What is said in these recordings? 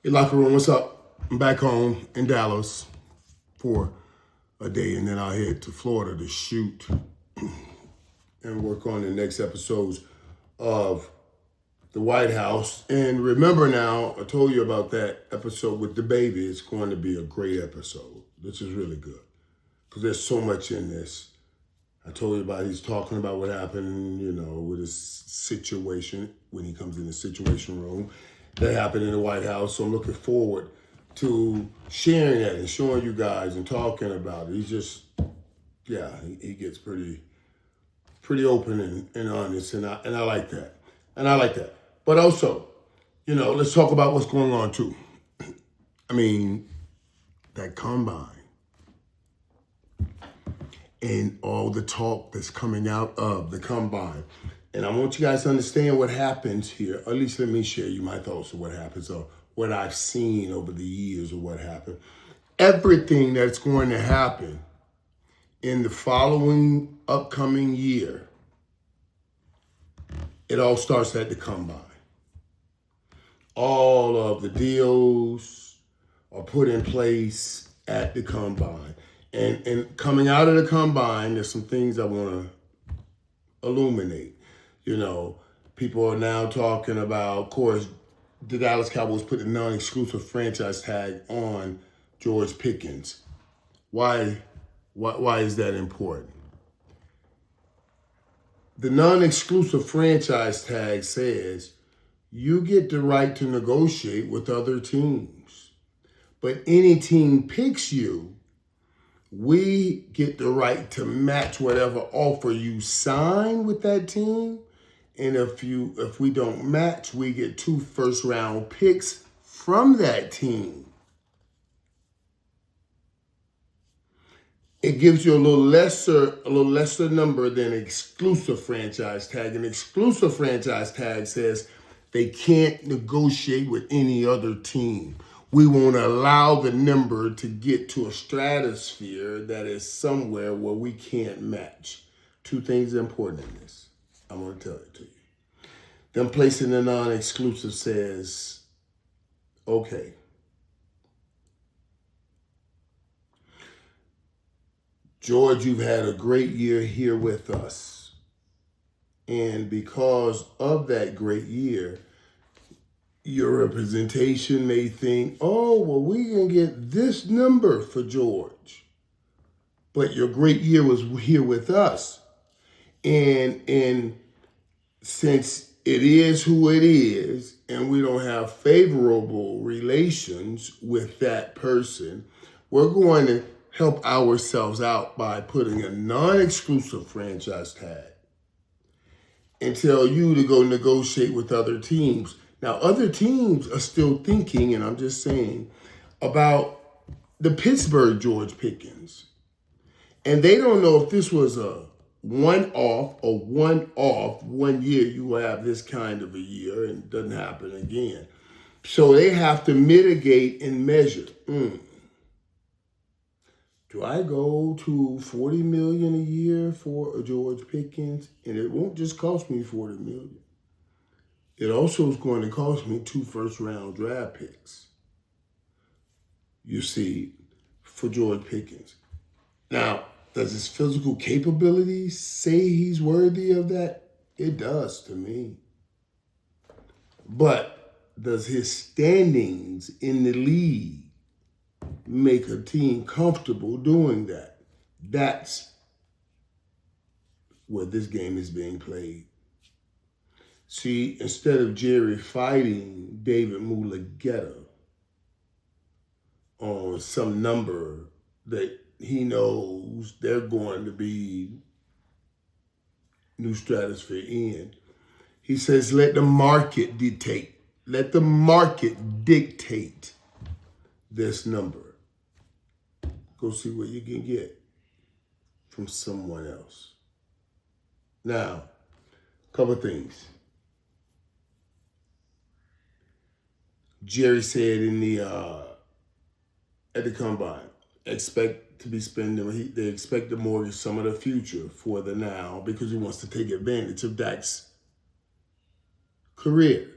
Hey, locker room, what's up? I'm back home in Dallas for a day, and then I'll head to Florida to shoot and work on the next episodes of the White House. And remember now, I told you about that episode with the baby. It's going to be a great episode. This is really good because there's so much in this. I told you about he's talking about what happened, with his situation when he comes in the situation room that happened in the White House. So I'm looking forward to sharing that and showing you guys and talking about it. He's just, he gets pretty open and honest, and I like that. And I like that. But also, let's talk about what's going on too. I mean, that combine and all the talk that's coming out of the combine. And I want you guys to understand what happens here. Or at least let me share you my thoughts of what happens or what I've seen over the years of what happened. Everything that's going to happen in the following upcoming year, it all starts at the combine. All of the deals are put in place at the combine. And coming out of the combine, there's some things I want to illuminate. People are now talking about, of course, the Dallas Cowboys put the non-exclusive franchise tag on George Pickens. Why is that important? The non-exclusive franchise tag says you get the right to negotiate with other teams. But any team picks you, we get the right to match whatever offer you sign with that team. And if we don't match, we get 2 first-round picks from that team. It gives you a little lesser number than exclusive franchise tag. An exclusive franchise tag says they can't negotiate with any other team. We won't allow the number to get to a stratosphere that is somewhere where we can't match. 2 things are important in this. I'm going to tell it to you. Them placing the non-exclusive says, okay, George, you've had a great year here with us. And because of that great year, your representation may think, oh, well, we can get this number for George. But your great year was here with us. And since it is who it is, and we don't have favorable relations with that person, we're going to help ourselves out by putting a non-exclusive franchise tag and tell you to go negotiate with other teams. Now, other teams are still thinking, and I'm just saying, about the Pittsburgh George Pickens. And they don't know if this was a one-off or one-off. 1 year you will have this kind of a year and it doesn't happen again. So they have to mitigate and measure. Do I go to $40 million a year for a George Pickens? And it won't just cost me $40 million. It also is going to cost me 2 first-round draft picks, you see, for George Pickens. Now, does his physical capabilities say he's worthy of that? It does to me. But does his standings in the league make a team comfortable doing that? That's where this game is being played. See, instead of Jerry fighting David Mulugeta on some number that he knows they're going to be new stratosphere in, he says, let the market dictate. Let the market dictate this number. Go see what you can get from someone else. Now, a couple of things. Jerry said at the combine, expect to be spending, they expect to mortgage some of the future for the now because he wants to take advantage of Dak's career.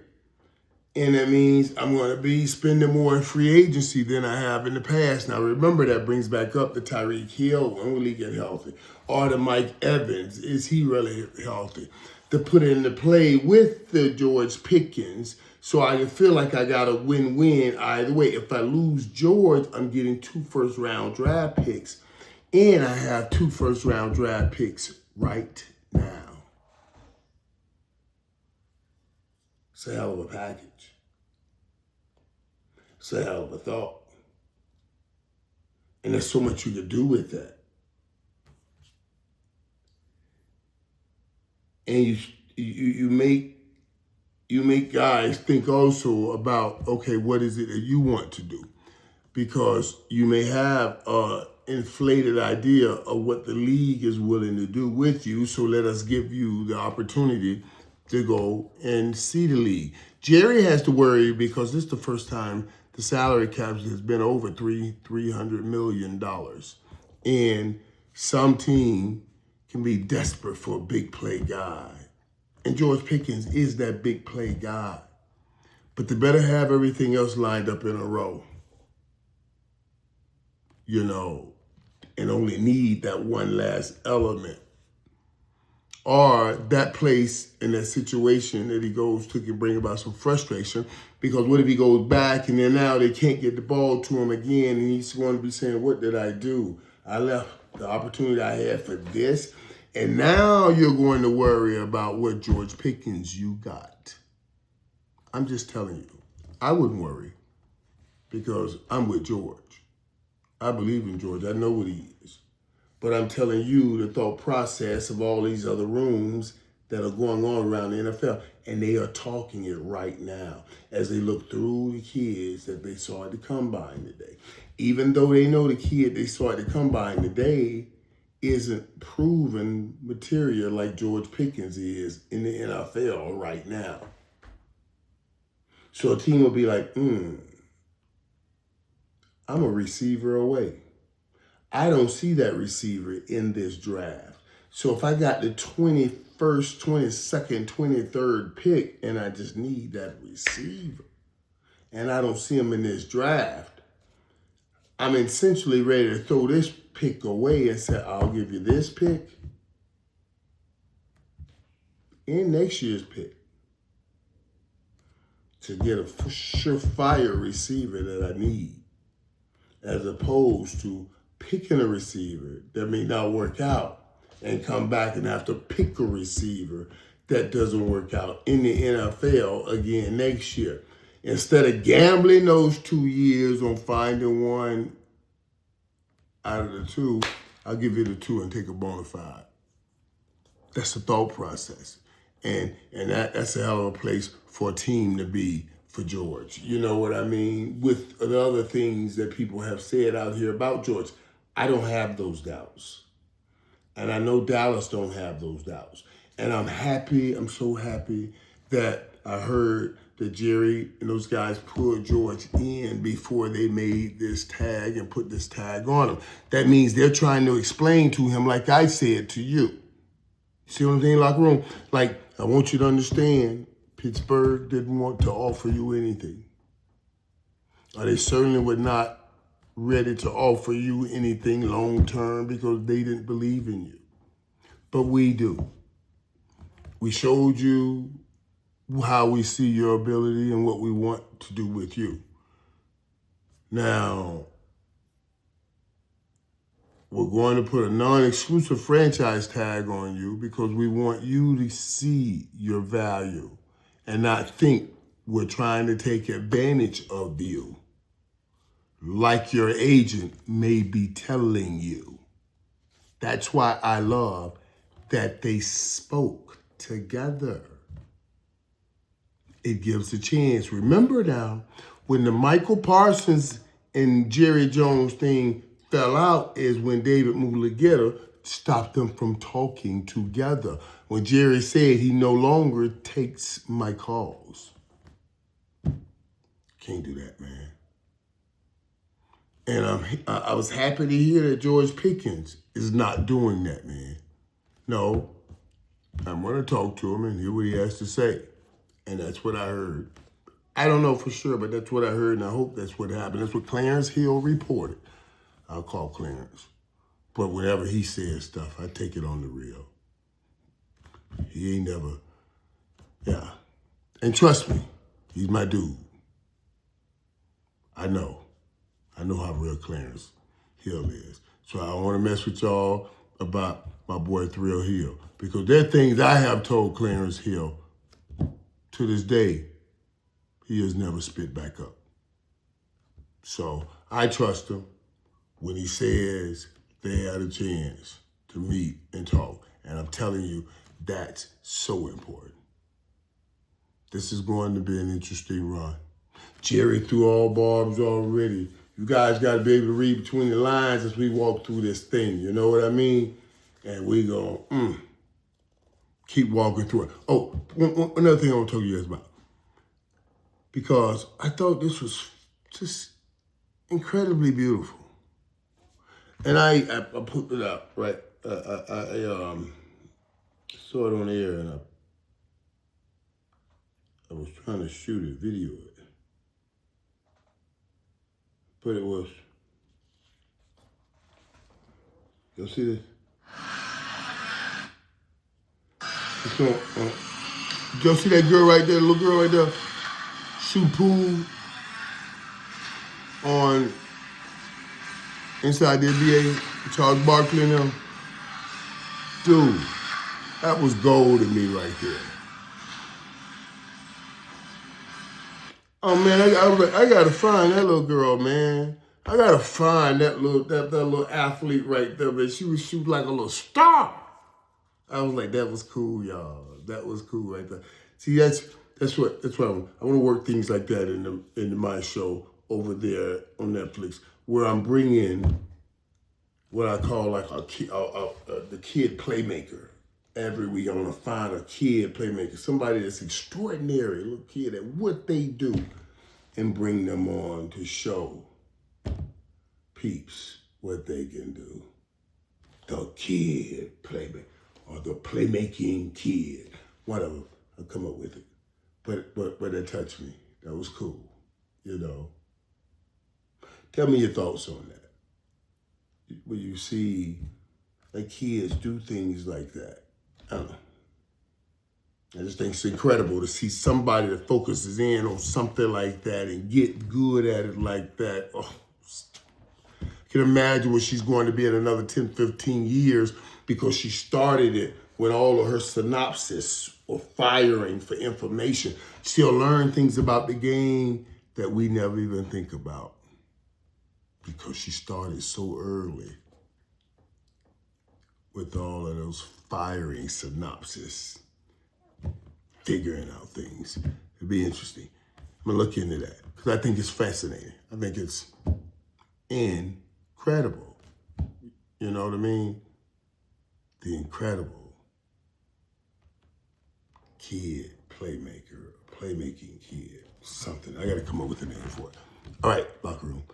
And that means I'm going to be spending more in free agency than I have in the past. Now, remember, that brings back up the Tyreek Hill. When will he get healthy? Or the Mike Evans. Is he really healthy? To put into play with the George Pickens, so I feel like I got a win-win either way. If I lose George, I'm getting 2 first-round draft picks. And I have 2 first-round draft picks right now. It's a hell of a package. It's a hell of a thought. And there's so much you could do with that. And you make guys think also about, okay, what is it that you want to do? Because you may have an inflated idea of what the league is willing to do with you. So let us give you the opportunity to go and see the league. Jerry has to worry because this is the first time the salary cap has been over $300 million. And some team can be desperate for a big play guy. And George Pickens is that big play guy. But they better have everything else lined up in a row. You know, and only need that one last element. Or that place in that situation that he goes to can bring about some frustration, because what if he goes back and then now they can't get the ball to him again and he's going to be saying, what did I do? I left the opportunity I had for this. And now you're going to worry about what George Pickens you got. I'm just telling you, I wouldn't worry because I'm with George. I believe in George. I know what he is. But I'm telling you the thought process of all these other rooms that are going on around the NFL. And they are talking it right now as they look through the kids that they saw at the combine today. Even though they know the kid they saw at the combine today isn't proven material like George Pickens is in the NFL right now. So a team will be like, I'm a receiver away. I don't see that receiver in this draft. So if I got the 21st, 22nd, 23rd pick and I just need that receiver and I don't see him in this draft, I'm essentially ready to throw this pick away and say, I'll give you this pick and next year's pick to get a surefire receiver that I need, as opposed to picking a receiver that may not work out and come back and have to pick a receiver that doesn't work out in the NFL again next year. Instead of gambling those 2 years on finding one out of the 2, I'll give you the 2 and take a bona fide. That's the thought process. And that's a hell of a place for a team to be for George. You know what I mean? With the other things that people have said out here about George, I don't have those doubts. And I know Dallas don't have those doubts. And I'm happy, I'm so happy that I heard that Jerry and those guys pulled George in before they made this tag and put this tag on him. That means they're trying to explain to him, like I said to you. See what I'm saying, locker room? Like, I want you to understand, Pittsburgh didn't want to offer you anything. Or they certainly were not ready to offer you anything long-term because they didn't believe in you. But we do. We showed you how we see your ability and what we want to do with you. Now, we're going to put a non-exclusive franchise tag on you because we want you to see your value and not think we're trying to take advantage of you, like your agent may be telling you. That's why I love that they spoke together. It gives a chance. Remember now, when the Michael Parsons and Jerry Jones thing fell out is when David Mulugheta stopped them from talking together. When Jerry said he no longer takes my calls. Can't do that, man. And I was happy to hear that George Pickens is not doing that, man. No, I'm going to talk to him and hear what he has to say. And that's what I heard. I don't know for sure, but that's what I heard, and I hope that's what happened. That's what Clarence Hill reported. I'll call Clarence. But whenever he says stuff, I take it on the real. He ain't never, yeah. And trust me, he's my dude. I know how real Clarence Hill is. So I don't want to mess with y'all about my boy Thrill Hill, because there are things I have told Clarence Hill to this day, he has never spit back up. So I trust him when he says they had a chance to meet and talk. And I'm telling you, that's so important. This is going to be an interesting run. Jerry threw all barbs already. You guys got to be able to read between the lines as we walk through this thing. You know what I mean? And we going keep walking through it. Oh, another thing I want to talk to you guys about. Because I thought this was just incredibly beautiful. And I put it up, right? I saw it on air, and I was trying to shoot a video of it. But it was, y'all see this? Y'all see that girl right there, the little girl right there? Shoot pool on inside the NBA, Charles Barkley and them. Dude, that was gold to me right there. Oh man, I gotta find that little girl, man. I gotta find that little athlete right there, man. She was shooting like a little star. I was like, that was cool, y'all. That was cool right there. See, that's what I want to work things like that in my show over there on Netflix, where I'm bringing what I call like the kid playmaker. Every week I want to find a kid playmaker, somebody that's extraordinary, a little kid at what they do, and bring them on to show peeps what they can do. The kid playmaker, or the playmaking kid, whatever. I'll come up with it. But that touched me. That was cool, you know. Tell me your thoughts on that. When you see like kids do things like that, I don't know. I just think it's incredible to see somebody that focuses in on something like that and get good at it like that. Oh, I can imagine what she's going to be in another 10, 15 years, because she started it when all of her synopsis or firing for information. She'll learn things about the game that we never even think about, because she started so early with all of those firing synopsis, figuring out things. It'd be interesting. I'm gonna look into that, because I think it's fascinating. I think it's incredible. You know what I mean? The incredible kid playmaker, playmaking kid, something. I gotta come up with a name for it. All right, locker room.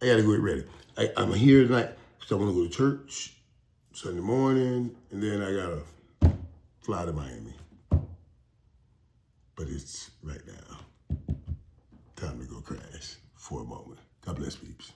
I gotta get ready. I'm here tonight because I wanna go to church Sunday morning, and then I gotta fly to Miami. But it's right now time to go crash for a moment. God bless, peeps.